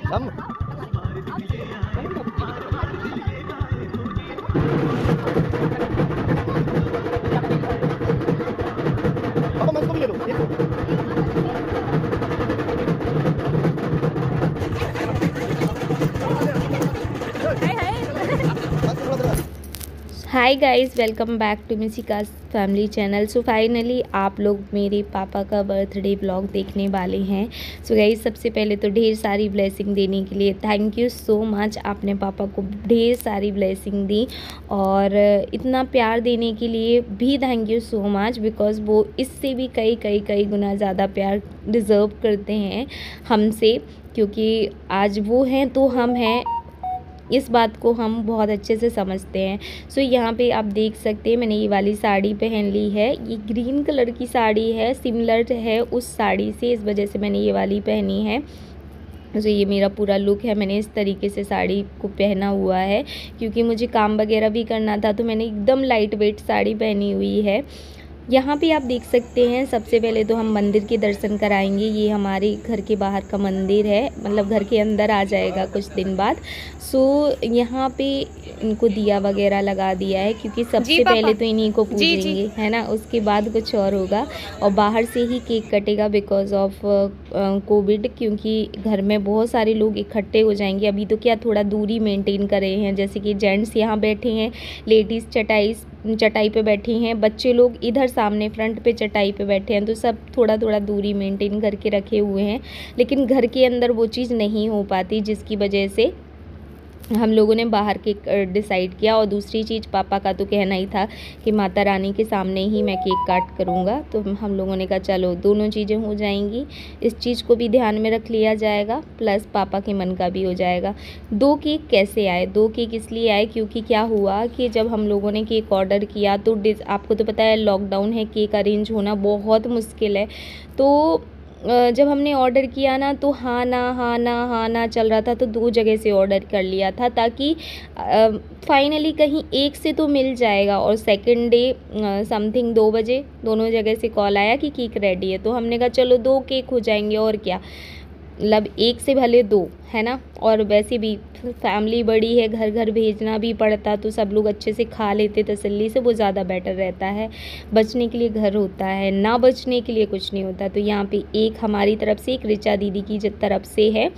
हम पापा मैं इसको भी ले लो hi guys, welcome back to मिसिकास फैमिली चैनल। सो फाइनली आप लोग मेरे पापा का बर्थडे व्लॉग देखने वाले हैं। सो गाइस, सबसे पहले तो ढेर सारी ब्लेसिंग देने के लिए थैंक यू सो मच। आपने पापा को ढेर सारी ब्लेसिंग दी और इतना प्यार देने के लिए भी thank you so much, because वो इससे भी कई गुना ज़्यादा प्यार डिज़र्व करते हैं हमसे, क्योंकि आज वो हैं तो हम हैं, इस बात को हम बहुत अच्छे से समझते हैं। सो यहाँ पे आप देख सकते हैं मैंने ये वाली साड़ी पहन ली है। ये ग्रीन कलर की साड़ी है, सिमिलर है उस साड़ी से, इस वजह से मैंने ये वाली पहनी है। सो ये मेरा पूरा लुक है। मैंने इस तरीके से साड़ी को पहना हुआ है क्योंकि मुझे काम वगैरह भी करना था, तो मैंने एकदम लाइट वेट साड़ी पहनी हुई है। यहाँ पे आप देख सकते हैं, सबसे पहले तो हम मंदिर के दर्शन कराएंगे। ये हमारे घर के बाहर का मंदिर है, मतलब घर के अंदर आ जाएगा कुछ दिन बाद। सो यहाँ पे इनको दिया वगैरह लगा दिया है क्योंकि सबसे पहले तो इन्हीं को पूजेंगे, है ना, उसके बाद कुछ और होगा। और बाहर से ही केक कटेगा बिकॉज ऑफ कोविड, क्योंकि घर में बहुत सारे लोग इकट्ठे हो जाएंगे। अभी तो क्या थोड़ा दूरी मेंटेन कर रहे हैं, जैसे कि जेंट्स यहाँ बैठे हैं, लेडीज़ चटाई पे बैठी हैं, बच्चे लोग इधर सामने फ्रंट पे चटाई पे बैठे हैं, तो सब थोड़ा दूरी मेंटेन करके रखे हुए हैं। लेकिन घर के अंदर वो चीज़ नहीं हो पाती, जिसकी वजह से हम लोगों ने बाहर केक डिसाइड किया। और दूसरी चीज़, पापा का तो कहना ही था कि माता रानी के सामने ही मैं केक काट करूँगा, तो हम लोगों ने कहा चलो दोनों चीज़ें हो जाएंगी, इस चीज़ को भी ध्यान में रख लिया जाएगा, प्लस पापा के मन का भी हो जाएगा। 2 केक कैसे आए? 2 केक इसलिए आए क्योंकि क्या हुआ कि जब हम लोगों ने केक ऑर्डर किया तो आपको तो पता है लॉकडाउन है, केक अरेंज होना बहुत मुश्किल है। तो जब हमने ऑर्डर किया ना, तो हाँ ना चल रहा था, तो 2 जगह से ऑर्डर कर लिया था ताकि फाइनली कहीं एक से तो मिल जाएगा। और सेकंड डे समथिंग 2 बजे दोनों जगह से कॉल आया कि केक रेडी है, तो हमने कहा चलो 2 केक हो जाएंगे और क्या, मतलब एक से भले 2, है ना। और वैसे भी फैमिली बड़ी है, घर घर भेजना भी पड़ता, तो सब लोग अच्छे से खा लेते तसल्ली से, वो ज़्यादा बेटर रहता है। बचने के लिए घर होता है, ना बचने के लिए कुछ नहीं होता। तो यहाँ पे एक हमारी तरफ से, एक ऋचा दीदी की तरफ से है।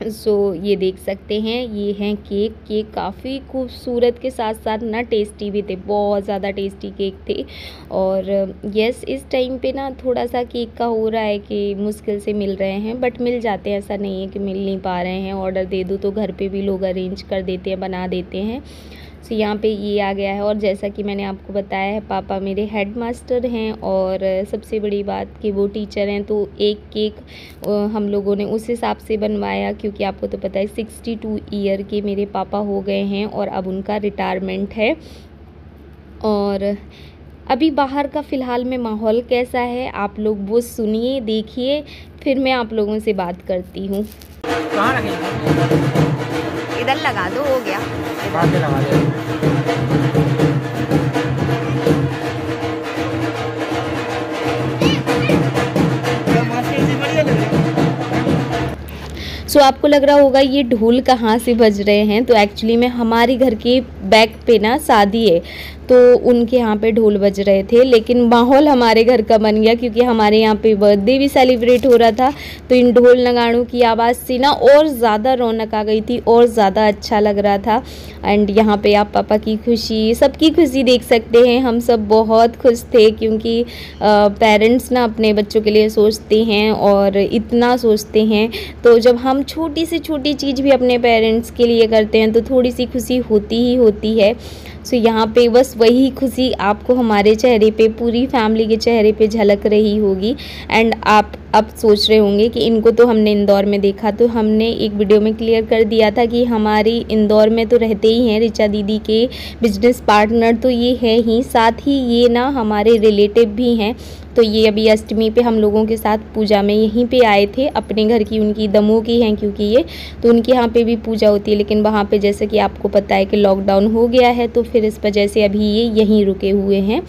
सो ये देख सकते हैं, ये हैं केक काफ़ी खूबसूरत के साथ साथ ना टेस्टी भी थे, बहुत ज़्यादा टेस्टी केक थे। और यस, इस टाइम पे ना थोड़ा सा केक का हो रहा है कि मुश्किल से मिल रहे हैं, बट मिल जाते हैं, ऐसा नहीं है कि मिल नहीं पा रहे हैं। ऑर्डर दे दो तो घर पे भी लोग अरेंज कर देते हैं, बना देते हैं। सो यहाँ पे ये आ गया है। और जैसा कि मैंने आपको बताया है, पापा मेरे हेड मास्टर हैं और सबसे बड़ी बात कि वो टीचर हैं, तो एक केक हम लोगों ने उस हिसाब से बनवाया, क्योंकि आपको तो पता है 62 ईयर के मेरे पापा हो गए हैं और अब उनका रिटायरमेंट है। और अभी बाहर का फ़िलहाल में माहौल कैसा है आप लोग वो सुनिए, देखिए, फिर मैं आप लोगों से बात करती हूँ। इधर लगा दो, हो गया। सो आपको लग रहा होगा ये ढोल कहाँ से बज रहे हैं, तो एक्चुअली में हमारे घर के बैक पे ना शादी है, तो उनके यहाँ पे ढोल बज रहे थे। लेकिन माहौल हमारे घर का बन गया क्योंकि हमारे यहाँ पे बर्थडे भी सेलिब्रेट हो रहा था, तो इन ढोल नगाड़ों की आवाज़ से ना और ज़्यादा रौनक आ गई थी और ज़्यादा अच्छा लग रहा था। एंड यहाँ पे आप पापा की खुशी, सबकी खुशी देख सकते हैं। हम सब बहुत खुश थे क्योंकि पेरेंट्स ना अपने बच्चों के लिए सोचते हैं और इतना सोचते हैं, तो जब हम छोटी से छोटी चीज़ भी अपने पेरेंट्स के लिए करते हैं तो थोड़ी सी खुशी होती ही होती है। सो यहाँ पे बस वही खुशी आपको हमारे चेहरे पे, पूरी फैमिली के चेहरे पे झलक रही होगी। एंड आप अब सोच रहे होंगे कि इनको तो हमने इंदौर में देखा, तो हमने एक वीडियो में क्लियर कर दिया था कि हमारी इंदौर में तो रहते ही हैं ऋचा दीदी के बिजनेस पार्टनर, तो ये है ही, साथ ही ये ना हमारे रिलेटिव भी हैं। तो ये अभी अष्टमी पे हम लोगों के साथ पूजा में यहीं पे आए थे, अपने घर की, उनकी दमोह की हैं क्योंकि ये, तो उनके यहाँ पे भी पूजा होती है। लेकिन वहाँ पे जैसे कि आपको पता है कि लॉकडाउन हो गया है, तो फिर इस वजह से अभी ये यहीं रुके हुए हैं।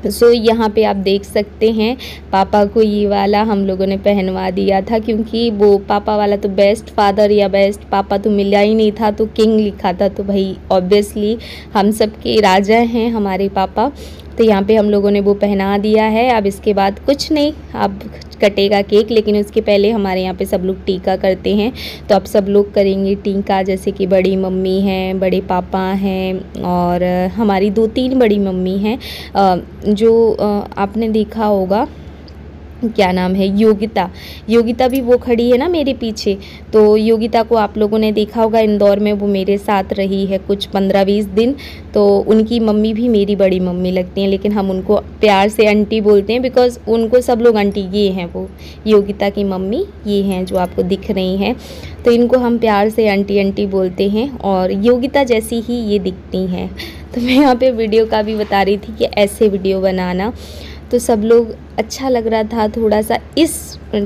सो यहाँ पे आप देख सकते हैं पापा को ये वाला हम लोगों ने पहनवा दिया था, क्योंकि वो पापा वाला तो बेस्ट फादर या बेस्ट पापा तो मिला ही नहीं था, तो किंग लिखा था, तो भाई ऑब्वियसली हम सब के राजा हैं हमारे पापा। तो यहाँ पे हम लोगों ने वो पहना दिया है। अब इसके बाद कुछ नहीं, अब कटेगा केक, लेकिन उसके पहले हमारे यहाँ पे सब लोग टीका करते हैं, तो अब सब लोग करेंगे टीका। जैसे कि बड़ी मम्मी हैं, बड़े पापा हैं और हमारी 2-3 बड़ी मम्मी हैं, जो आपने देखा होगा क्या नाम है, योगिता भी वो खड़ी है ना मेरे पीछे। तो योगिता को आप लोगों ने देखा होगा, इंदौर में वो मेरे साथ रही है कुछ 15-20 दिन। तो उनकी मम्मी भी मेरी बड़ी मम्मी लगती हैं, लेकिन हम उनको प्यार से आंटी बोलते हैं, बिकॉज़ उनको सब लोग आंटी, ये हैं वो योगिता की मम्मी, ये हैं जो आपको दिख रही हैं। तो इनको हम प्यार से आंटी आंटी बोलते हैं और योगिता जैसी ही ये दिखती हैं। तो मैं यहाँ पे वीडियो का भी बता रही थी कि ऐसे वीडियो बनाना, तो सब लोग अच्छा लग रहा था थोड़ा सा इस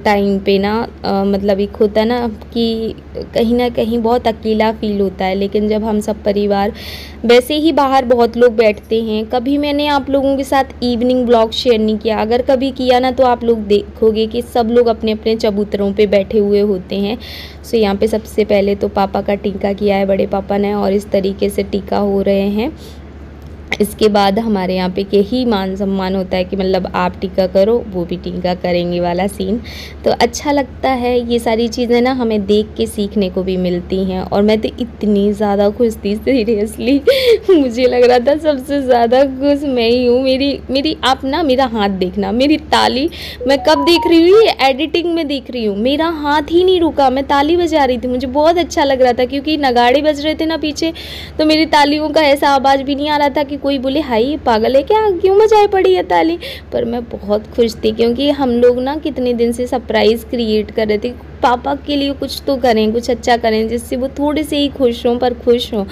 टाइम पे ना। मतलब एक होता है ना कि कहीं ना कहीं बहुत अकेला फील होता है, लेकिन जब हम सब परिवार, वैसे ही बाहर बहुत लोग बैठते हैं। कभी मैंने आप लोगों के साथ इवनिंग ब्लॉग शेयर नहीं किया, अगर कभी किया ना तो आप लोग देखोगे कि सब लोग अपने अपने चबूतरों पे बैठे हुए होते हैं। सो यहाँ पे सबसे पहले तो पापा का टीका किया है बड़े पापा ने, और इस तरीके से टीका हो रहे हैं। इसके बाद हमारे यहाँ पे यही मान सम्मान होता है कि मतलब आप टीका करो, वो भी टीका करेंगे वाला सीन। तो अच्छा लगता है, ये सारी चीज़ें ना हमें देख के सीखने को भी मिलती हैं। और मैं तो इतनी ज़्यादा खुश थी, सीरियसली मुझे लग रहा था सबसे ज़्यादा खुश मैं ही हूँ। मेरी आप ना मेरा हाथ देखना, मेरी ताली मैं कब देख रही हूँ, ये एडिटिंग में देख रही हूँ, मेरा हाथ ही नहीं रुका, मैं ताली बजा रही थी। मुझे बहुत अच्छा लग रहा था, क्योंकि नगाड़े बज रहे थे ना पीछे, तो मेरी तालियों का ऐसा आवाज़ भी नहीं आ रहा था कि कोई बोले हाई पागल है क्या, क्यों बजाई पड़ी है ताली। पर मैं बहुत खुश थी, क्योंकि हम लोग ना कितने दिन से सरप्राइज़ क्रिएट कर रहे थे, पापा के लिए कुछ तो करें, कुछ अच्छा करें, जिससे वो थोड़े से ही खुश हों, पर खुश हों।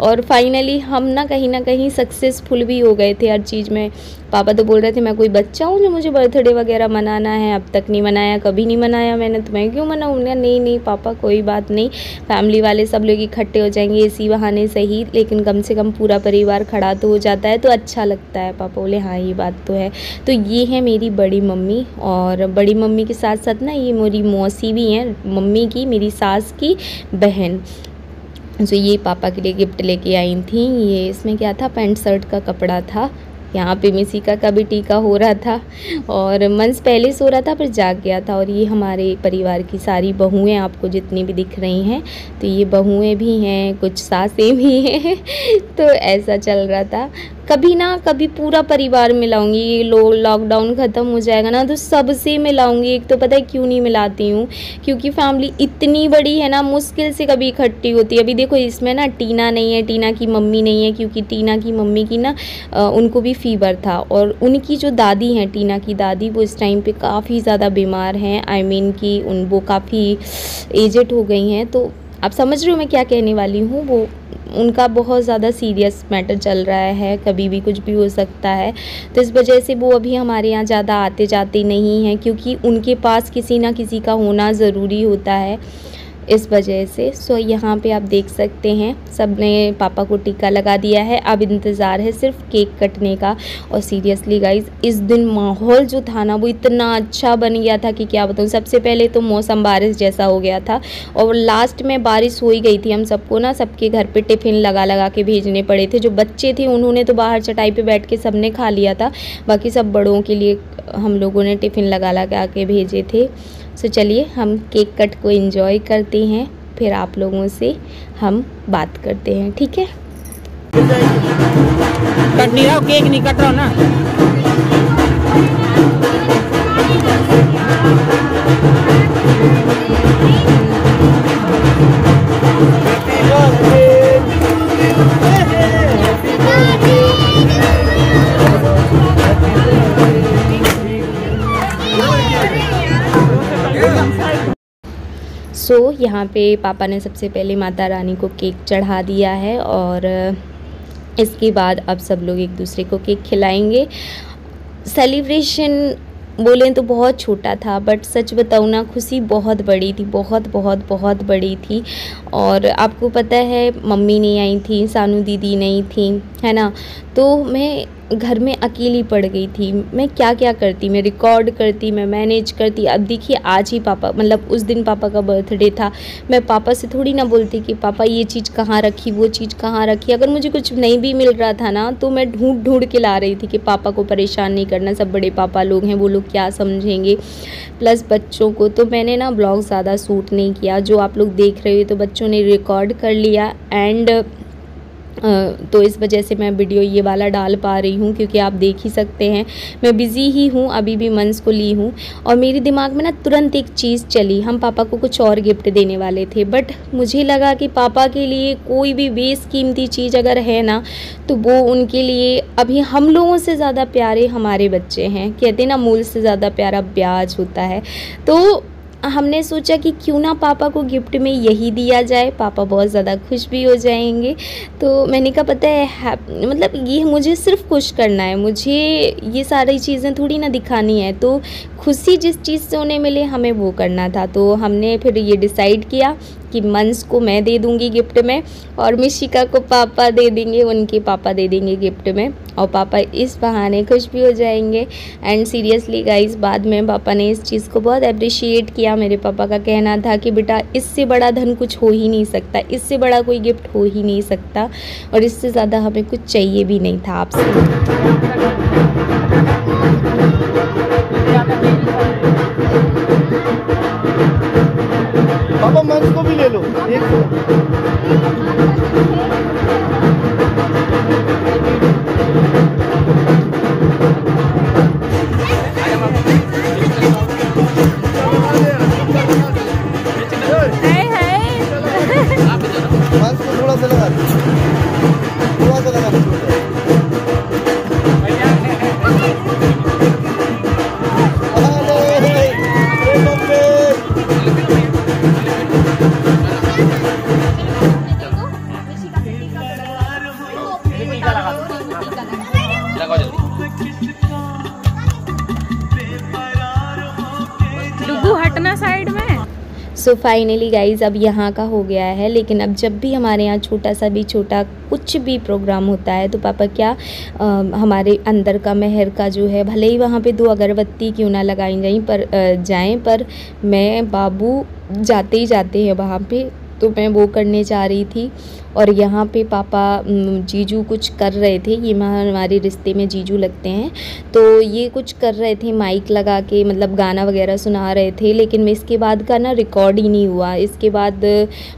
और फाइनली हम ना कहीं सक्सेसफुल भी हो गए थे हर चीज़ में। पापा तो बोल रहे थे मैं कोई बच्चा हूँ जो मुझे बर्थडे वगैरह मनाना है, अब तक नहीं मनाया, कभी नहीं मनाया मैंने, तो मैं क्यों मनाऊँ। नहीं पापा कोई बात नहीं, फैमिली वाले सब लोग इकट्ठे हो जाएंगे इसी बहाने सही, लेकिन कम से कम पूरा परिवार खड़ा तो हो जाता है, तो अच्छा लगता है। पापा बोले हाँ ये बात तो है। तो ये है मेरी बड़ी मम्मी, और बड़ी मम्मी के साथ साथ ना ये मेरी मौसी भी हैं, मम्मी की, मेरी सास की बहन। तो ये पापा के लिए गिफ्ट लेके आई थी। ये इसमें क्या था, पैंट शर्ट का कपड़ा था। यहाँ पे मिसिका का भी टीका हो रहा था, और मंस पहले सो रहा था फिर जाग गया था। और ये हमारे परिवार की सारी बहुएं आपको जितनी भी दिख रही हैं, तो ये बहुएं भी हैं, कुछ सासें भी हैं। तो ऐसा चल रहा था। कभी ना कभी पूरा परिवार मिलाऊंगी, ये लॉकडाउन ख़त्म हो जाएगा ना तो सबसे मिलाऊंगी। एक तो पता है क्यों नहीं मिलाती हूँ, क्योंकि फैमिली इतनी बड़ी है ना, मुश्किल से कभी इकट्ठी होती है। अभी देखो इसमें ना टीना नहीं है, टीना की मम्मी नहीं है, क्योंकि टीना की मम्मी की ना उनको भी फीवर था, और उनकी जो दादी हैं, टीना की दादी, वो इस टाइम पे काफ़ी ज़्यादा बीमार हैं। आई मीन कि वो काफ़ी एजेड हो गई हैं। तो आप समझ रहे हो मैं क्या कहने वाली हूँ। वो उनका बहुत ज़्यादा सीरियस मैटर चल रहा है, कभी भी कुछ भी हो सकता है। तो इस वजह से वो अभी हमारे यहाँ ज़्यादा आते जाते नहीं हैं, क्योंकि उनके पास किसी ना किसी का होना ज़रूरी होता है, इस वजह से। सो यहाँ पे आप देख सकते हैं सब ने पापा को टीका लगा दिया है। अब इंतज़ार है सिर्फ केक कटने का। और सीरियसली गाइज इस दिन माहौल जो था ना वो इतना अच्छा बन गया था कि क्या बताऊँ। सबसे पहले तो मौसम बारिश जैसा हो गया था, और लास्ट में बारिश हो ही गई थी। हम सबको ना सबके घर पे टिफ़िन लगा के भेजने पड़े थे। जो बच्चे थे उन्होंने तो बाहर चटाई पे बैठ के सबने खा लिया था, बाकी सब बड़ों के लिए हम लोगों ने टिफ़िन लगा के भेजे थे। सो चलिए हम केक कट को एंजॉय करते हैं, फिर आप लोगों से हम बात करते हैं, ठीक है। कट नहीं रहा, केक नहीं कट रहा ना। सो यहाँ पे पापा ने सबसे पहले माता रानी को केक चढ़ा दिया है, और इसके बाद अब सब लोग एक दूसरे को केक खिलाएंगे। सेलिब्रेशन बोलें तो बहुत छोटा था, बट सच बताऊँ ना खुशी बहुत बड़ी थी, बहुत बड़ी थी। और आपको पता है मम्मी नहीं आई थी, सानू दीदी नहीं थी, है ना, तो मैं घर में अकेली पड़ गई थी। मैं क्या क्या करती, मैं रिकॉर्ड करती, मैं मैनेज करती। अब देखिए आज ही पापा, मतलब उस दिन पापा का बर्थडे था, मैं पापा से थोड़ी ना बोलती कि पापा ये चीज़ कहाँ रखी, वो चीज़ कहाँ रखी। अगर मुझे कुछ नहीं भी मिल रहा था ना तो मैं ढूंढ ढूंढ के ला रही थी कि पापा को परेशान नहीं करना, सब बड़े पापा लोग हैं, वो लोग क्या समझेंगे, प्लस बच्चों को। तो मैंने ना ब्लॉग ज़्यादा शूट नहीं किया, जो आप लोग देख रहे हो तो बच्चों ने रिकॉर्ड कर लिया एंड तो इस वजह से मैं वीडियो ये वाला डाल पा रही हूँ, क्योंकि आप देख ही सकते हैं मैं बिज़ी ही हूँ, अभी भी मंस को ली हूँ। और मेरे दिमाग में ना तुरंत एक चीज़ चली, हम पापा को कुछ और गिफ्ट देने वाले थे, बट मुझे लगा कि पापा के लिए कोई भी बेशकीमती चीज़ अगर है ना तो वो उनके लिए अभी हम लोगों से ज़्यादा प्यारे हमारे बच्चे हैं। कहते ना मूल से ज़्यादा प्यारा ब्याज होता है। तो हमने सोचा कि क्यों ना पापा को गिफ्ट में यही दिया जाए, पापा बहुत ज़्यादा खुश भी हो जाएंगे। तो मैंने कहा पता है मतलब ये मुझे सिर्फ खुश करना है, मुझे ये सारी चीज़ें थोड़ी ना दिखानी है, तो खुशी जिस चीज़ से उन्हें मिले हमें वो करना था। तो हमने फिर ये डिसाइड किया कि मंस को मैं दे दूँगी गिफ्ट में और मिशिका को पापा दे देंगे, उनके पापा दे देंगे गिफ्ट में, और पापा इस बहाने खुश भी हो जाएंगे। एंड सीरियसली गाइस बाद में पापा ने इस चीज़ को बहुत अप्रिशिएट किया। मेरे पापा का कहना था कि बेटा इससे बड़ा धन कुछ हो ही नहीं सकता, इससे बड़ा कोई गिफ्ट हो ही नहीं सकता, और इससे ज़्यादा हमें कुछ चाहिए भी नहीं था आपसे। पापा मंच को भी ले लो, एक मंच को थोड़ा सा लगा, थोड़ा सा लगा। डुगू हटना साइड में। सो फाइनली गाइज़ अब यहाँ का हो गया है, लेकिन अब जब भी हमारे यहाँ छोटा सा भी छोटा कुछ भी प्रोग्राम होता है तो पापा क्या हमारे अंदर का मेहर का जो है, भले ही वहाँ पे 2 अगरबत्ती क्यों ना लगाई जाएं पर मैं बाबू जाते ही जाते हैं वहाँ पे, तो मैं वो करने जा रही थी। और यहाँ पे पापा जीजू कुछ कर रहे थे, ये हमारे रिश्ते में जीजू लगते हैं, तो ये कुछ कर रहे थे माइक लगा के, मतलब गाना वगैरह सुना रहे थे। लेकिन इसके बाद का ना रिकॉर्ड ही नहीं हुआ। इसके बाद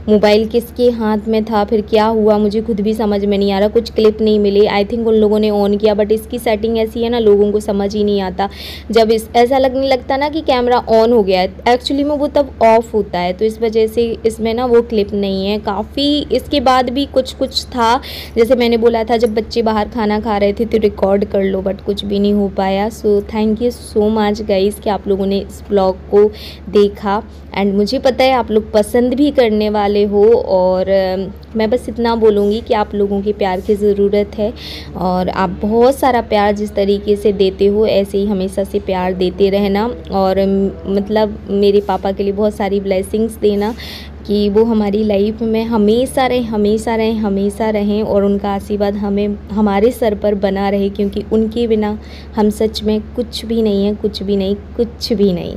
मोबाइल किसके हाथ में था, फिर क्या हुआ मुझे खुद भी समझ में नहीं आ रहा, कुछ क्लिप नहीं मिले। आई थिंक उन लोगों ने ऑन किया, बट इसकी सेटिंग ऐसी है ना लोगों को समझ ही नहीं आता। जब ऐसा लगने लगता ना कि कैमरा ऑन हो गया है, एक्चुअली में वो तब ऑफ होता है, तो इस वजह से इसमें ना वो क्लिप नहीं है। काफ़ी इसके बाद भी कुछ था, जैसे मैंने बोला था जब बच्चे बाहर खाना खा रहे थे तो रिकॉर्ड कर लो, बट कुछ भी नहीं हो पाया। So thank you so much guys कि आप लोगों ने इस ब्लॉग को देखा, एंड मुझे पता है आप लोग पसंद भी करने वाले हो। और मैं बस इतना बोलूँगी कि आप लोगों के प्यार की ज़रूरत है, और आप बहुत सारा प्यार जिस तरीके से देते हो ऐसे ही हमेशा से प्यार देते रहना, और मतलब मेरे पापा के लिए बहुत सारी ब्लेसिंग्स देना कि वो हमारी लाइफ में हमेशा रहें, और उनका आशीर्वाद हमारे सर पर बना रहे, क्योंकि उनके बिना हम सच में कुछ भी नहीं है, कुछ भी नहीं।